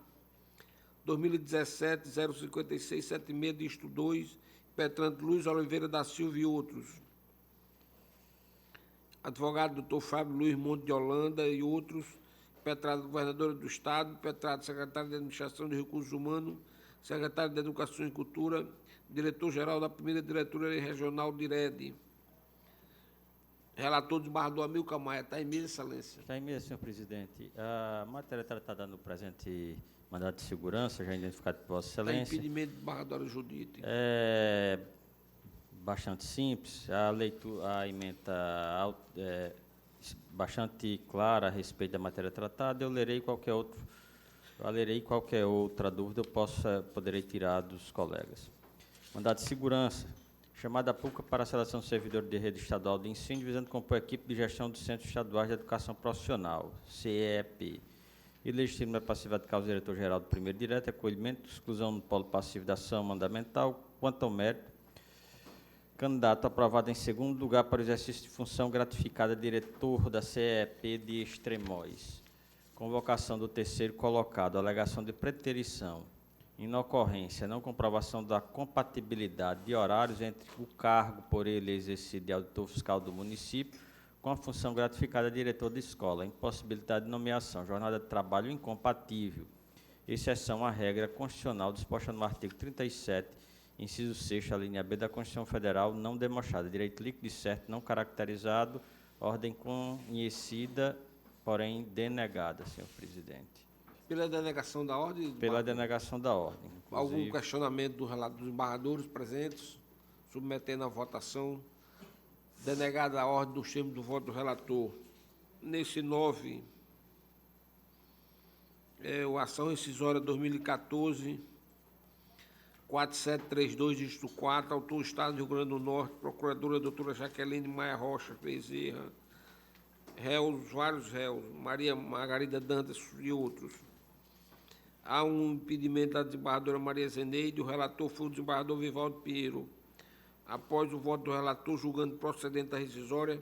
2017-05676, dígito 2, impetrante Luiz Oliveira da Silva e outros. Advogado Dr. Fábio Luiz Monte de Holanda e outros, impetrado governadora do Estado, impetrado secretário de Administração de Recursos Humanos, secretário de Educação e Cultura, diretor-geral da primeira diretoria regional DIRED. Relator do desembargador Amilcar Maia. Está em mesa, excelência. Está em mesa, senhor presidente. A matéria tratada no presente mandado de segurança, já identificado por Vossa Está em Excelência, impedimento de desembargadora Judite. é bastante simples. A leitura, a ementa bastante clara a respeito da matéria tratada. Eu lerei qualquer outra dúvida poderei tirar dos colegas. Mandado de segurança. Chamada pública para a seleção de servidor de rede estadual de ensino, visando compor a equipe de gestão dos Centros Estaduais de Educação Profissional, CEP. E legitima a passividade de causa diretor-geral do primeiro direto, acolhimento, exclusão no polo passivo da ação mandamental, quanto ao mérito. Candidato aprovado em segundo lugar para o exercício de função gratificada, diretor da CEP de Extremóis. Convocação do terceiro colocado, alegação de preterição, inocorrência, não comprovação da compatibilidade de horários entre o cargo por ele exercido de auditor fiscal do município com a função gratificada de diretor de escola, impossibilidade de nomeação, jornada de trabalho incompatível, exceção à regra constitucional disposta no artigo 37, inciso 6, a linha B da Constituição Federal, não demonstrada, direito líquido e certo, não caracterizado, ordem conhecida, porém denegada, senhor presidente. Pela denegação da ordem? Pela denegação da ordem. Algum questionamento do relato dos embargadores presentes? Submetendo à votação. Denegada a ordem dos termos do voto do relator. Nesse 9, o ação rescisória 2014, 4732, dígito 4, autor Estado do Rio Grande do Norte, procuradora doutora Jaqueline Maia Rocha Bezerra, réus, vários réus, Maria Margarida Dantas e outros. Há um impedimento da desembargadora Maria Zeneide, o relator foi o desembargador Vivaldo Pinheiro. Após o voto do relator, julgando procedente a rescisória,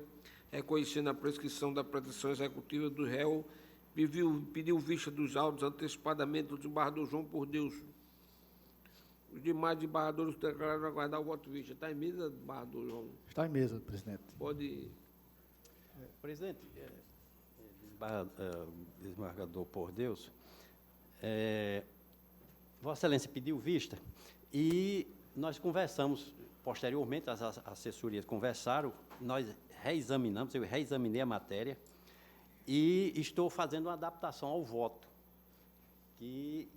reconhecendo a prescrição da pretensão executiva do réu, pediu vista dos autos antecipadamente do desembargador João por Deus. Os demais desembargadores declararam aguardar o voto de vista. Está em mesa, desembargador João? Está em mesa, presidente. Pode. Presidente, desembargador por Deus, Vossa Excelência pediu vista e nós conversamos posteriormente, as assessorias conversaram, nós reexaminamos, eu reexaminei a matéria e estou fazendo uma adaptação ao voto, que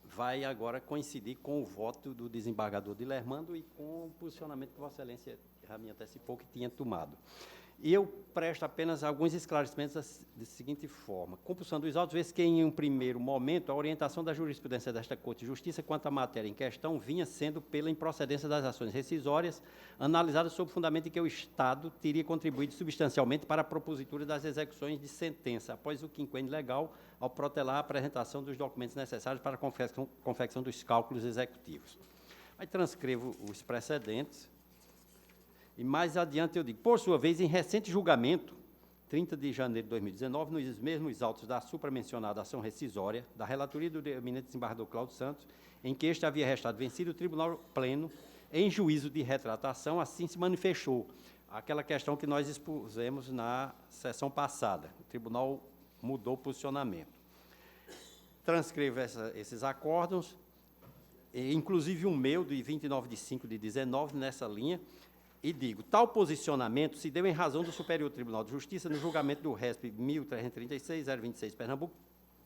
vai agora coincidir com o voto do desembargador Dilermando e com o posicionamento que Vossa Excelência já me antecipou que tinha tomado. E eu presto apenas alguns esclarecimentos da seguinte forma. Compulsão dos autos, vê-se que, em um primeiro momento, a orientação da jurisprudência desta Corte de Justiça quanto à matéria em questão vinha sendo pela improcedência das ações rescisórias, analisadas sob o fundamento de que o Estado teria contribuído substancialmente para a propositura das execuções de sentença, após o quinquênio legal, ao protelar a apresentação dos documentos necessários para a confecção dos cálculos executivos. Aí transcrevo os precedentes. E mais adiante eu digo, por sua vez, em recente julgamento, 30 de janeiro de 2019, nos mesmos autos da supramencionada ação rescisória, da relatoria do eminente desembargador Cláudio Santos, em que este havia restado vencido, o Tribunal Pleno, em juízo de retratação, assim se manifestou. Aquela questão que nós expusemos na sessão passada. O Tribunal mudou o posicionamento. Transcrevo esses acórdãos, inclusive um meu, de 29 de 5 de 19, nessa linha, e digo, tal posicionamento se deu em razão do Superior Tribunal de Justiça no julgamento do RESP 1336-026 Pernambuco,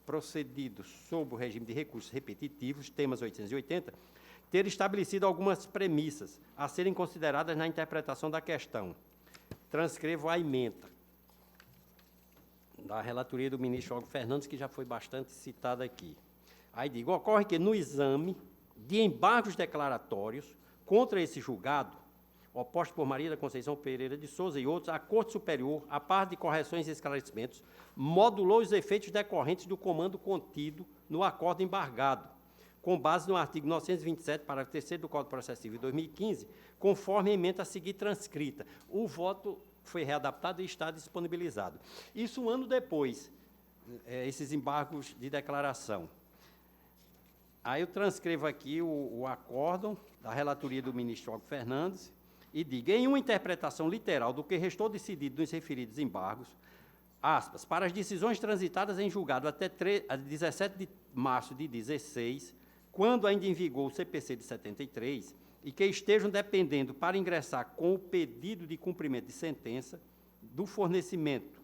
procedido sob o regime de recursos repetitivos, temas 880, ter estabelecido algumas premissas a serem consideradas na interpretação da questão. Transcrevo a ementa da relatoria do ministro Hugo Fernandes, que já foi bastante citada aqui. Aí digo, ocorre que no exame de embargos declaratórios contra esse julgado, oposto por Maria da Conceição Pereira de Souza e outros, a Corte Superior, a par de correções e esclarecimentos, modulou os efeitos decorrentes do comando contido no acordo embargado, com base no artigo 927, parágrafo 3º do Código de Processo Civil de 2015, conforme a ementa a seguir transcrita. O voto foi readaptado e está disponibilizado. Isso um ano depois, esses embargos de declaração. Aí eu transcrevo aqui o acórdão da relatoria do ministro Hugo Fernandes e digo, em uma interpretação literal do que restou decidido nos referidos embargos, aspas, para as decisões transitadas em julgado até 17 de março de 16, quando ainda em vigor o CPC de 73, e que estejam dependendo para ingressar com o pedido de cumprimento de sentença do fornecimento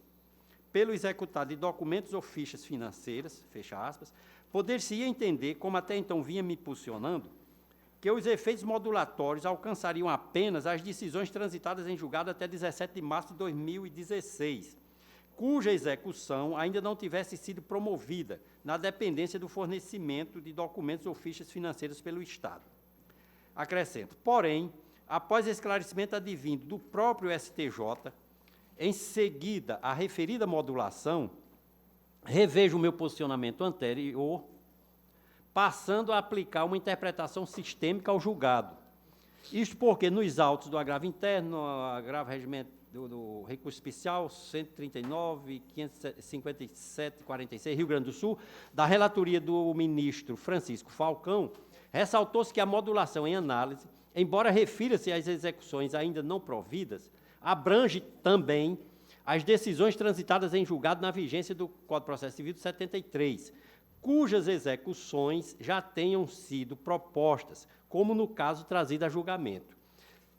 pelo executado de documentos ou fichas financeiras, fecha aspas, poder-se-ia entender, como até então vinha me posicionando, que os efeitos modulatórios alcançariam apenas as decisões transitadas em julgado até 17 de março de 2016, cuja execução ainda não tivesse sido promovida na dependência do fornecimento de documentos ou fichas financeiras pelo Estado. Acrescento, porém, após esclarecimento advindo do próprio STJ, em seguida à referida modulação, revejo o meu posicionamento anterior, passando a aplicar uma interpretação sistêmica ao julgado. Isto porque, nos autos do agravo interno, agravo regimento do recurso especial 139, 557, 46, Rio Grande do Sul, da relatoria do ministro Francisco Falcão, ressaltou-se que a modulação em análise, embora refira-se às execuções ainda não providas, abrange também as decisões transitadas em julgado na vigência do Código de Processo Civil de 73, cujas execuções já tenham sido propostas, como no caso trazido a julgamento.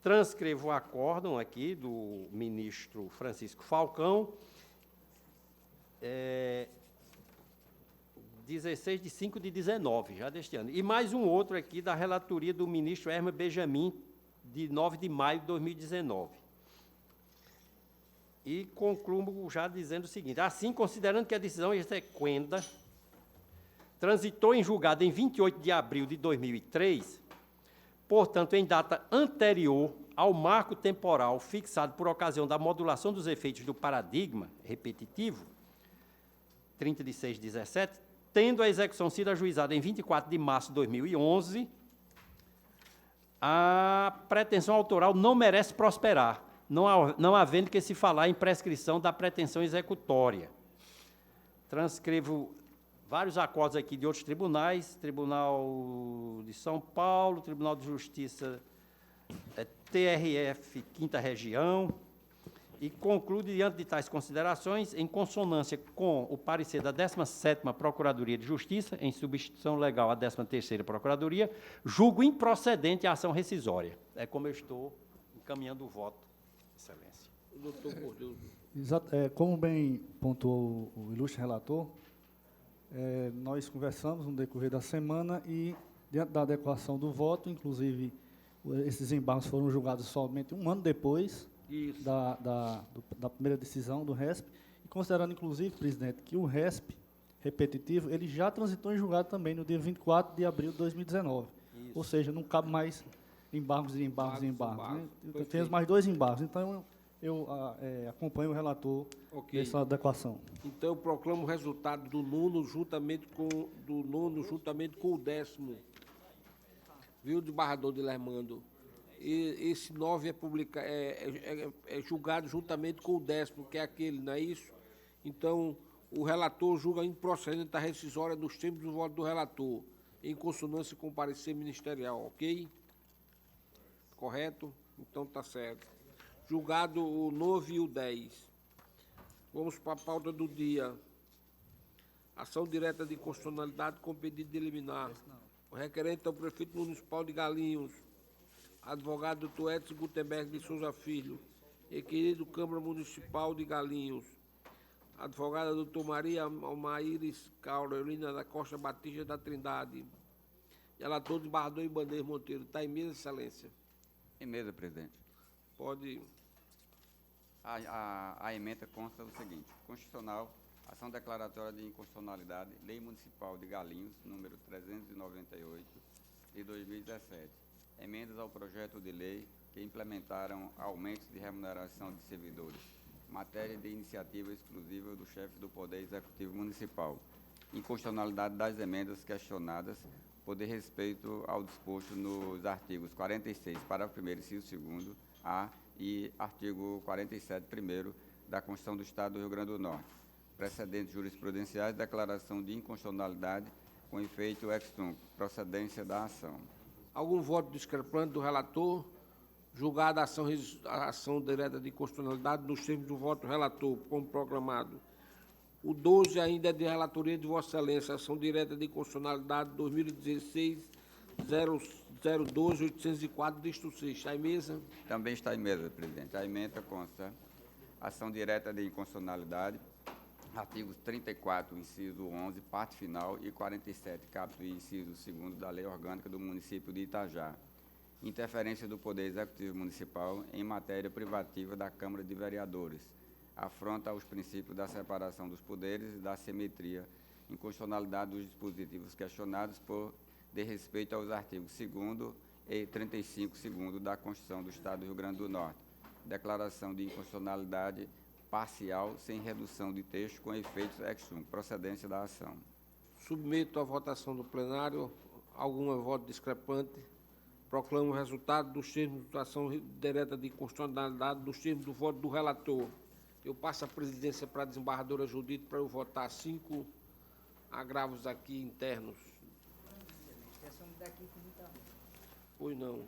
Transcrevo o acórdão aqui do ministro Francisco Falcão, 16 de 5 de 19, já deste ano. E mais um outro aqui da relatoria do ministro Herman Benjamin, de 9 de maio de 2019. E concluo já dizendo o seguinte, assim, considerando que a decisão exequenda transitou em julgado em 28 de abril de 2003, portanto, em data anterior ao marco temporal fixado por ocasião da modulação dos efeitos do paradigma repetitivo, 30 de 6 de 17, tendo a execução sido ajuizada em 24 de março de 2011, a pretensão autoral não merece prosperar, não havendo que se falar em prescrição da pretensão executória. Transcrevo vários acordos aqui de outros tribunais, Tribunal de São Paulo, Tribunal de Justiça, TRF, 5ª Região, e concluo, diante de tais considerações, em consonância com o parecer da 17ª Procuradoria de Justiça, em substituição legal à 13ª Procuradoria, julgo improcedente a ação rescisória. É como eu estou encaminhando o voto, Excelência. Doutor Cordeiro. Exato, como bem pontuou o ilustre relator, nós conversamos no decorrer da semana e, diante da adequação do voto, inclusive, esses embargos foram julgados somente um ano depois da primeira decisão do RESP, e considerando, inclusive, presidente, que o RESP repetitivo, ele já transitou em julgado também no dia 24 de abril de 2019. Isso. Ou seja, não cabe mais embargos. Né? Temos mais 2 embargos. Então, eu acompanho o relator nessa adequação. Então, eu proclamo o resultado do nono juntamente com o 10º. Viu, desembargador de Lermando? E esse 9 é julgado juntamente com o 10º, que é aquele, não é isso? Então, o relator julga improcedente a rescisória dos termos do voto do relator, em consonância com o parecer ministerial, ok? Correto? Então, está certo. Julgado o 9 e o 10. Vamos para a pauta do dia. Ação direta de inconstitucionalidade com pedido de liminar. O requerente é o prefeito municipal de Galinhos, advogado Dr. Edson Gutenberg de Souza Filho, requerido Câmara Municipal de Galinhos, advogada Dr. Maria Almaíris Carolina da Costa Batista da Trindade, relator de Bardão e Bandeira Monteiro. Está em mesa, Excelência? Em mesa, presidente. Pode. A emenda consta o seguinte: constitucional, ação declaratória de inconstitucionalidade, Lei Municipal de Galinhos, número 398, de 2017. Emendas ao projeto de lei que implementaram aumentos de remuneração de servidores, matéria de iniciativa exclusiva do chefe do Poder Executivo Municipal. Inconstitucionalidade das emendas questionadas por de respeito ao disposto nos artigos 46, parágrafo 1º, inciso 2º, A e artigo 47, primeiro, da Constituição do Estado do Rio Grande do Norte. Precedentes jurisprudenciais, declaração de inconstitucionalidade com efeito ex tunc, procedência da ação. Algum voto discrepante do relator? Julgada a ação direta de inconstitucionalidade nos termos do voto do relator, como proclamado. O 12 ainda é de relatoria de Vossa Excelência, ação direta de inconstitucionalidade 2016-012-804, distrito 6. Está em mesa? Também está em mesa, presidente. A emenda consta ação direta de inconstitucionalidade, artigos 34, inciso 11, parte final, e 47, caput e inciso 2º da Lei Orgânica do Município de Itajá. Interferência do Poder Executivo Municipal em matéria privativa da Câmara de Vereadores. Afronta aos princípios da separação dos poderes e da simetria, inconstitucionalidade dos dispositivos questionados por desrespeito aos artigos 2º e 35, segundo da Constituição do Estado do Rio Grande do Norte. Declaração de inconstitucionalidade parcial, sem redução de texto, com efeitos ex tunc, procedência da ação. Submeto à votação do plenário. Algum voto discrepante? Proclamo o resultado dos termos de ação direta de inconstitucionalidade, dos termos do voto do relator. Eu passo a presidência para a desembargadora Judite para eu votar 5 agravos aqui internos. Pois não.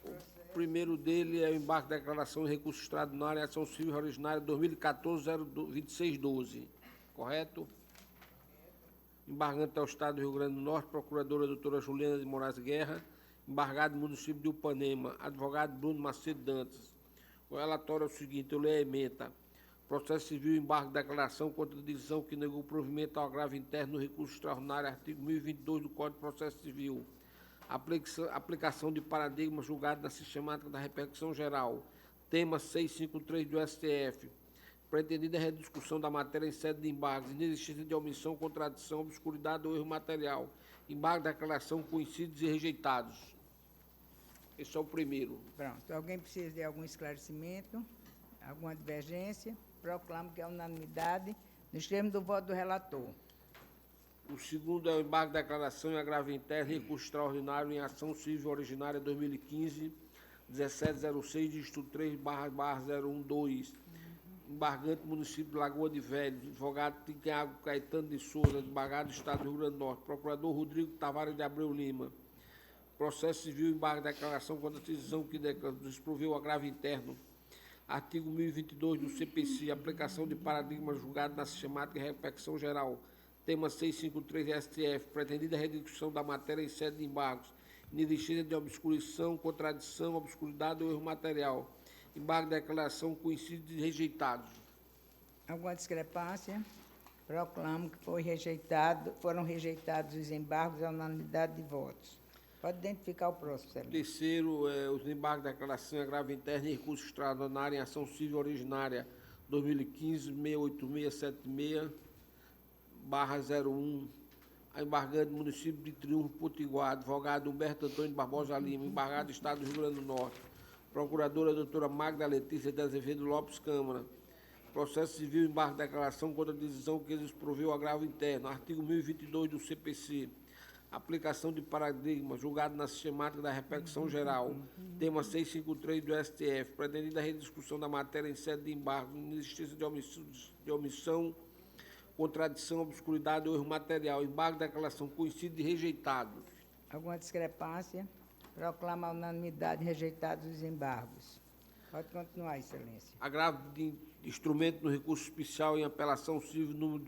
O primeiro dele é o embarque da declaração de recurso extraordinário em ação civil originária 2014-02612. Correto? Embargante ao Estado do Rio Grande do Norte, procuradora doutora Juliana de Moraes Guerra, embargado do município de Upanema, advogado Bruno Macedo Dantas. O relatório é o seguinte, eu leio a ementa. Processo civil, embargo da declaração contra a decisão que negou o provimento ao agravo interno no recurso extraordinário, artigo 1022 do Código de Processo Civil. Aplicação de paradigma julgado na sistemática da repercussão geral. Tema 653 do STF. Pretendida rediscussão da matéria em sede de embargos, inexistência de omissão, contradição, obscuridade ou erro material. Embargo da declaração conhecidos e rejeitados. Esse é o primeiro. Pronto. Alguém precisa de algum esclarecimento? Alguma divergência? Proclamo que é unanimidade nos termos do voto do relator. O segundo é o embargo da declaração em agravo interno e recurso extraordinário em ação civil originária 2015-1706, distrito 3/012. Embargante, município de Lagoa de Velho, advogado Tiago Caetano de Souza, embargado do Estado do Rio Grande do Norte, procurador Rodrigo Tavares de Abreu Lima. Processo civil, embargo da declaração contra a decisão que desproveu o agravo interno. Artigo 1022 do CPC, aplicação de paradigma julgado na sistemática e repercussão geral. Tema 653 STF, pretendida rediscussão da matéria em sede de embargos, inexistência de obscuridade, contradição, obscuridade ou erro material. Embargo da declaração conhecidos e rejeitados. Alguma discrepância? Proclamo que foram rejeitados os embargos à unanimidade de votos. Pode identificar o próximo, Excelência. Terceiro, os embargos da declaração em agravo interno e recurso extraordinário em ação civil originária 2015-68676/01. A embargante do município de Triunfo, Potiguar, advogado Humberto Antônio de Barbosa Lima, embargado do Estado do Rio Grande do Norte. Procuradora doutora Magda Letícia de Azevedo Lopes Câmara. Processo civil, embargo da declaração contra a decisão que desproveu o agravo interno. Artigo 1022 do CPC. Aplicação de paradigma, julgado na sistemática da repercussão geral. Tema 653 do STF. Pretendida rediscussão da matéria em sede de embargo, inexistência de omissão, contradição, obscuridade ou erro material. Embargo da declaração conhecido e rejeitado. Alguma discrepância? Proclama a unanimidade rejeitados os embargos. Pode continuar, Excelência. Agravo de instrumento no recurso especial em apelação civil número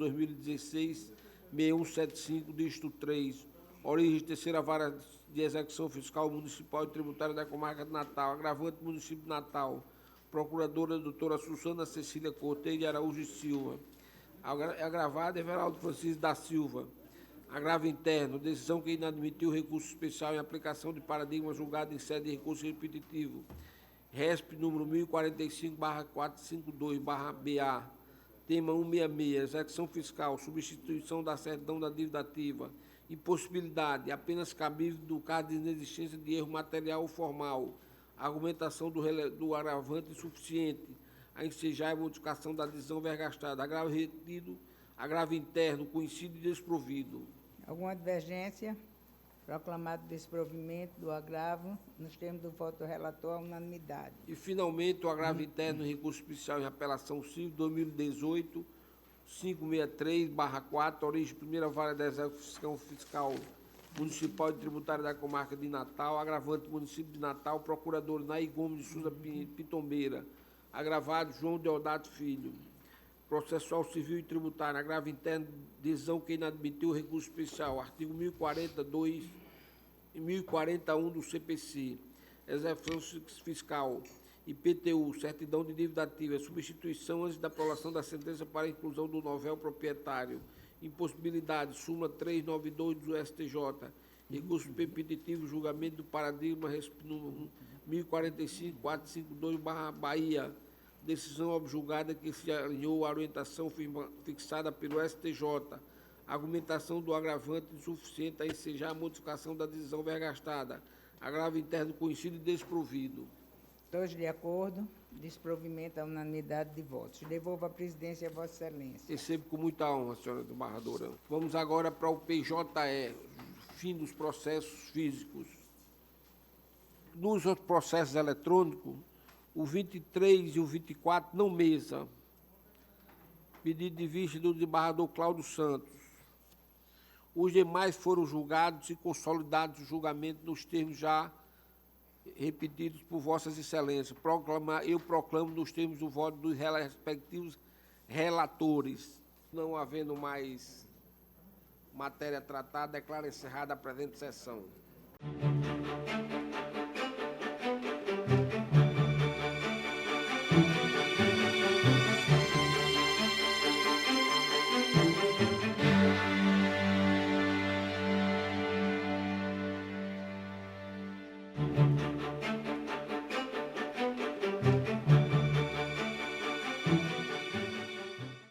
2016-6175, distrito 3. Origem terceira vara de execução fiscal municipal e tributária da comarca de Natal. Agravante município de Natal. Procuradora doutora Susana Cecília Corteiro de Araújo e Silva. Agravado Everaldo Francisco da Silva. Agravo interno, decisão que inadmitiu recurso especial em aplicação de paradigma julgado em sede de recurso repetitivo. RESP número 1045/452/BA. Tema 166, execução fiscal, substituição da certidão da dívida ativa. Impossibilidade, apenas cabível no caso de inexistência de erro material ou formal. Argumentação do agravante insuficiente a ensejar a modificação da decisão vergastada. Agravo retido, agravo interno, conhecido e desprovido. Alguma divergência? Proclamado desprovimento do agravo, nos termos do voto do relator, à unanimidade. E, finalmente, o agravo interno do recurso especial em apelação civil 2018, 563/4, origem primeira vara da execução fiscal municipal e tributária da comarca de Natal, agravante município de Natal, procurador Nair Gomes de Souza Pitombeira, agravado João Deodato Filho. Processual civil e tributário, agravo interno, decisão que inadmitiu o recurso especial, artigo 1042 e 1041 do CPC, execução fiscal, IPTU, certidão de dívida ativa, substituição antes da aprovação da sentença para a inclusão do novel proprietário, impossibilidade, súmula 392 do STJ, recurso repetitivo, julgamento do paradigma 1045-452/Bahia, decisão objulgada que se alinhou à orientação fixada pelo STJ, argumentação do agravante insuficiente a ensejar a modificação da decisão vergastada, agravo interno conhecido e desprovido. Todos de acordo, desprovimento à unanimidade de votos. Devolvo a presidência a Vossa Excelência. Recebo com muita honra, senhora desembargadora. Vamos agora para o PJE, fim dos processos físicos. Nos outros processos eletrônicos, o 23 e o 24 não mesa. Pedido de vista do desembargador Cláudio Santos. Os demais foram julgados e consolidados o julgamento nos termos já repetidos por Vossas Excelências. Eu proclamo nos termos do voto dos respectivos relatores. Não havendo mais matéria tratada, declaro encerrada a presente sessão.